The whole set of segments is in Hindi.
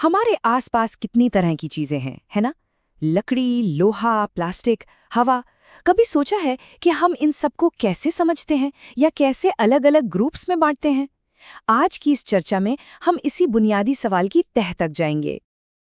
हमारे आसपास कितनी तरह की चीजें हैं, है ना? लकड़ी, लोहा, प्लास्टिक, हवा। कभी सोचा है कि हम इन सबको कैसे समझते हैं या कैसे अलग-अलग ग्रुप्स में बांटते हैं? आज की इस चर्चा में हम इसी बुनियादी सवाल की तह तक जाएंगे।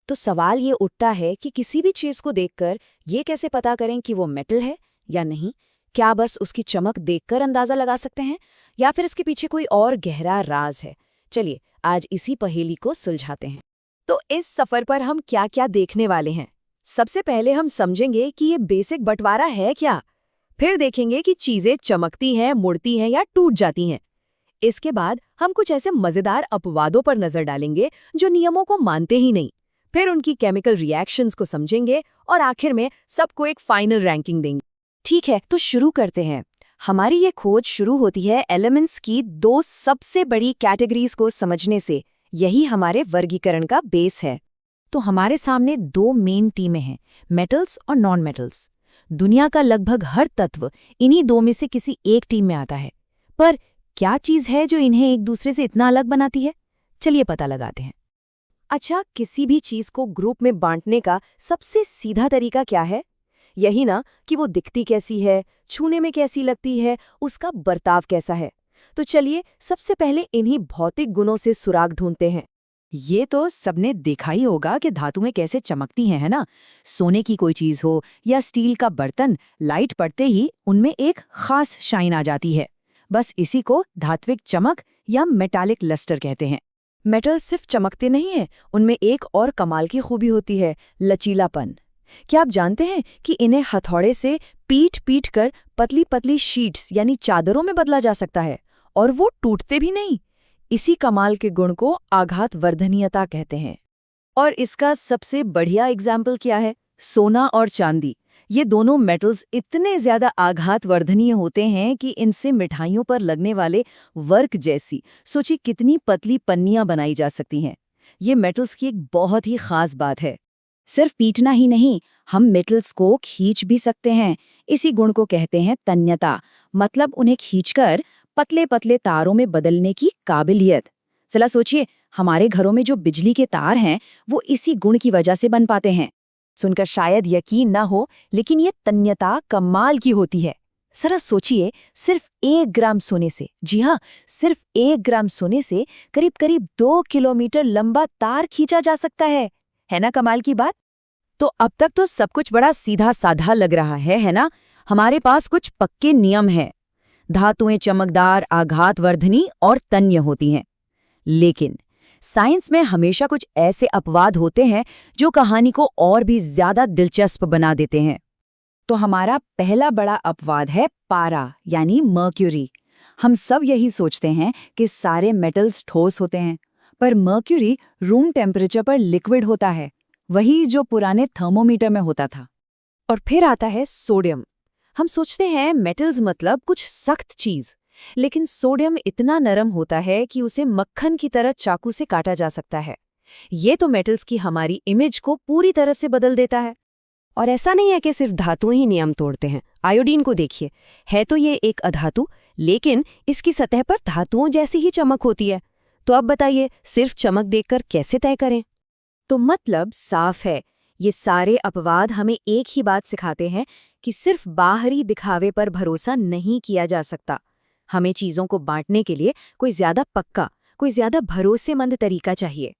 तो सवाल ये उठता है कि किसी भी चीज को देखकर ये कैसे पता करें कि वो मेटल है या नहीं। क्या बस उसकी चमक देखकर अंदाजा लगा सकते हैं या फिर इसके पीछे कोई और गहरा राज है? चलिए आज इसी पहेली को सुलझाते हैं। तो इस सफर पर हम क्या-क्या देखने वाले हैं? सबसे पहले हम समझेंगे कि ये बेसिक बंटवारा है क्या। फिर देखेंगे कि चीजें चमकती हैं, मुड़ती हैं या टूट जाती हैं। इसके बाद हम कुछ ऐसे मजेदार अपवादों पर नजर डालेंगे जो नियमों को मानते ही नहीं। फिर उनकी केमिकल रिएक्शंस को समझेंगे और आखिर में सबको एक फाइनल रैंकिंग देंगे। ठीक है, तो शुरू करते हैं। हमारी ये खोज शुरू होती है एलिमेंट्स की दो सबसे बड़ी कैटेगरीज को समझने से। यही हमारे वर्गीकरण का बेस है। तो हमारे सामने दो मेन टीमें हैं, मेटल्स और नॉन मेटल्स। दुनिया का लगभग हर तत्व इन्हीं दो में से किसी एक टीम में आता है। पर क्या चीज है जो इन्हें एक दूसरे से इतना अलग बनाती है? चलिए पता लगाते हैं। अच्छा, किसी भी चीज को ग्रुप में बांटने का सबसे सीधा तरीका क्या है? यही ना कि वो दिखती कैसी है, छूने में कैसी लगती है, उसका बर्ताव कैसा है। तो चलिए सबसे पहले इन्हीं भौतिक गुणों से सुराग ढूंढते हैं। ये तो सबने देखा ही होगा कि धातु में कैसे चमकती हैं, है ना? सोने की कोई चीज हो या स्टील का बर्तन, लाइट पड़ते ही उनमें एक खास शाइन आ जाती है। बस इसी को धात्विक चमक या मेटालिक लस्टर कहते हैं। मेटल सिर्फ चमकते नहीं हैं, उनमें एक और कमाल की खूबी होती है, लचीलापन। क्या आप जानते हैं कि इन्हें हथौड़े से पीट कर पतली पतली शीट्स यानी चादरों में बदला जा सकता है, और वो टूटते भी नहीं। इसी कमाल के गुण को आघात वर्धनीयता कहते हैं। और इसका सबसे बढ़िया एग्जाम्पल क्या है? सोना और चांदी। ये दोनों मेटल्स इतने ज्यादा आघात वर्धनीय होते हैं कि इनसे मिठाइयों पर लगने वाले वर्क जैसी सोची कितनी पतली पन्नियां बनाई जा सकती हैं। ये मेटल्स की एक बहुत ही खास बात है। सिर्फ पीटना ही नहीं, हम मेटल्स को खींच भी सकते हैं। इसी गुण को कहते हैं तन्यता, मतलब उन्हें खींचकर पतले पतले तारों में बदलने की काबिलियत। जरा सोचिए, हमारे घरों में जो बिजली के तार हैं वो इसी गुण की वजह से बन पाते हैं। सुनकर शायद यकीन ना हो, लेकिन ये तन्यता कमाल की होती है। जरा सोचिए, सिर्फ 1 ग्राम सोने से, जी हाँ, सिर्फ 1 ग्राम सोने से करीब करीब 2 किलोमीटर लंबा तार खींचा जा सकता है ना कमाल की बात? तो अब तक तो सब कुछ बड़ा सीधा साधा लग रहा है ना? हमारे पास कुछ पक्के नियम हैं। धातुएं चमकदार, आघातवर्धनी और तन्य होती हैं। लेकिन साइंस में हमेशा कुछ ऐसे अपवाद होते हैं जो कहानी को और भी ज्यादा दिलचस्प बना देते हैं। तो हमारा पहला बड़ा अपवाद है पारा यानी मर्क्यूरी। हम सब यही सोचते हैं कि सारे मेटल्स ठोस होते हैं, पर मर्क्यूरी रूम टेम्परेचर पर लिक्विड होता है, वही जो पुराने थर्मोमीटर में होता था। और फिर आता है सोडियम। हम सोचते हैं मेटल्स मतलब कुछ सख्त चीज, लेकिन सोडियम इतना नरम होता है कि उसे मक्खन की तरह चाकू से काटा जा सकता है। ये तो मेटल्स की हमारी इमेज को पूरी तरह से बदल देता है। और ऐसा नहीं है कि सिर्फ धातुएं ही नियम तोड़ते हैं। आयोडीन को देखिए, है तो ये एक अधातु, लेकिन इसकी सतह पर धातुओं जैसी ही चमक होती है। तो अब बताइए, सिर्फ चमक देखकर कैसे तय करें? तो मतलब साफ है, ये सारे अपवाद हमें एक ही बात सिखाते हैं कि सिर्फ बाहरी दिखावे पर भरोसा नहीं किया जा सकता। हमें चीजों को बांटने के लिए कोई ज्यादा पक्का, कोई ज्यादा भरोसेमंद तरीका चाहिए।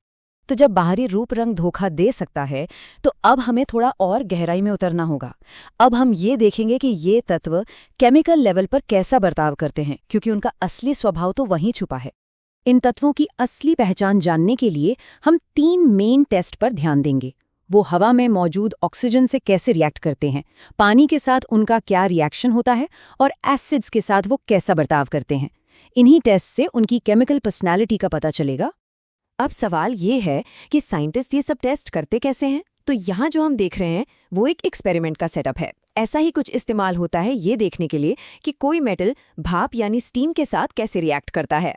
तो जब बाहरी रूप रंग धोखा दे सकता है, तो अब हमें थोड़ा और गहराई में उतरना होगा। अब हम ये देखेंगे कि ये तत्व केमिकल लेवल पर कैसा बर्ताव करते हैं, क्योंकि उनका असली स्वभाव तो वहीं छुपा है। इन तत्वों की असली पहचान जानने के लिए हम 3 मेन टेस्ट पर ध्यान देंगे। वो हवा में मौजूद ऑक्सीजन से कैसे रिएक्ट करते हैं, पानी के साथ उनका क्या रिएक्शन होता है, और एसिड्स के साथ वो कैसा बर्ताव करते हैं। इन्हीं टेस्ट से उनकी केमिकल पर्सनैलिटी का पता चलेगा। अब सवाल ये है कि साइंटिस्ट ये सब टेस्ट करते कैसे हैं? तो यहाँ जो हम देख रहे हैं वो एक एक्सपेरिमेंट का सेटअप है। ऐसा ही कुछ इस्तेमाल होता है ये देखने के लिए कि कोई मेटल भाप यानी स्टीम के साथ कैसे रिएक्ट करता है।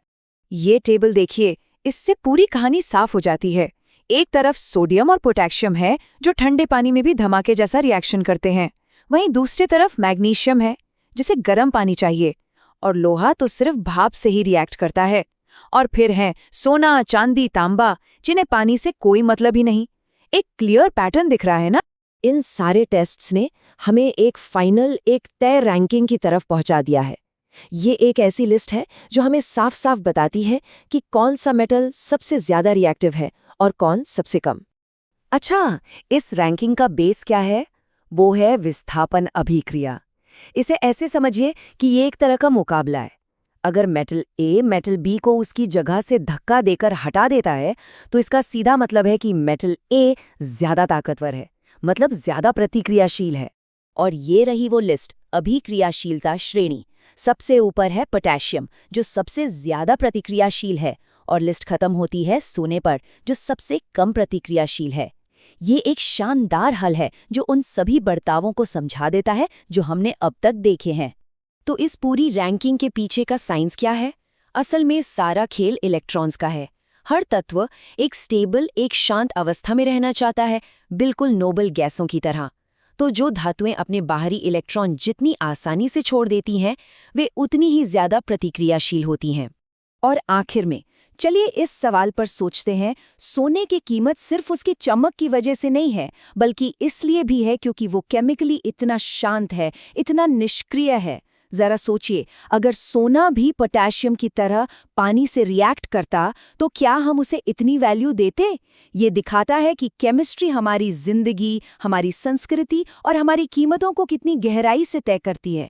ये टेबल देखिए, इससे पूरी कहानी साफ हो जाती है। एक तरफ सोडियम और पोटेशियम है जो ठंडे पानी में भी धमाके जैसा रिएक्शन करते हैं, वहीं दूसरी तरफ मैग्नीशियम है जिसे गर्म पानी चाहिए, और लोहा तो सिर्फ भाप से ही रिएक्ट करता है। और फिर हैं सोना, चांदी, तांबा, जिन्हें पानी से कोई मतलब ही नहीं। एक क्लियर पैटर्न दिख रहा है ना? इन सारे टेस्ट्स ने हमें एक तय रैंकिंग की तरफ पहुंचा दिया है। ये एक ऐसी लिस्ट है जो हमें साफ साफ बताती है कि कौन सा मेटल सबसे ज्यादा रिएक्टिव है और कौन सबसे कम। अच्छा, इस रैंकिंग का बेस क्या है? वो है विस्थापन अभिक्रिया। इसे ऐसे समझिए कि ये एक तरह का मुकाबला है। अगर मेटल ए मेटल बी को उसकी जगह से धक्का देकर हटा देता है, तो इसका सीधा मतलब है कि मेटल ए ज्यादा ताकतवर है, मतलब ज्यादा प्रतिक्रियाशील है। और ये रही वो लिस्ट, अभिक्रियाशीलता श्रेणी। सबसे ऊपर है पोटेशियम, जो सबसे ज्यादा प्रतिक्रियाशील है, और लिस्ट खत्म होती है सोने पर, जो सबसे कम प्रतिक्रियाशील है। ये एक शानदार हल है जो उन सभी बर्तावों को समझा देता है जो हमने अब तक देखे हैं। तो इस पूरी रैंकिंग के पीछे का साइंस क्या है? असल में सारा खेल इलेक्ट्रॉन्स का है। हर तत्व एक स्टेबल, एक शांत अवस्था में रहना चाहता है, बिल्कुल नोबल गैसों की तरह। तो जो धातुएं अपने बाहरी इलेक्ट्रॉन जितनी आसानी से छोड़ देती हैं, वे उतनी ही ज्यादा प्रतिक्रियाशील होती हैं। और आखिर में चलिए इस सवाल पर सोचते हैं, सोने की कीमत सिर्फ उसकी चमक की वजह से नहीं है, बल्कि इसलिए भी है क्योंकि वो केमिकली इतना शांत है, इतना निष्क्रिय है। जरा सोचिए, अगर सोना भी पोटेशियम की तरह पानी से रिएक्ट करता, तो क्या हम उसे इतनी वैल्यू देते? ये दिखाता है कि केमिस्ट्री हमारी जिंदगी, हमारी संस्कृति और हमारी कीमतों को कितनी गहराई से तय करती है।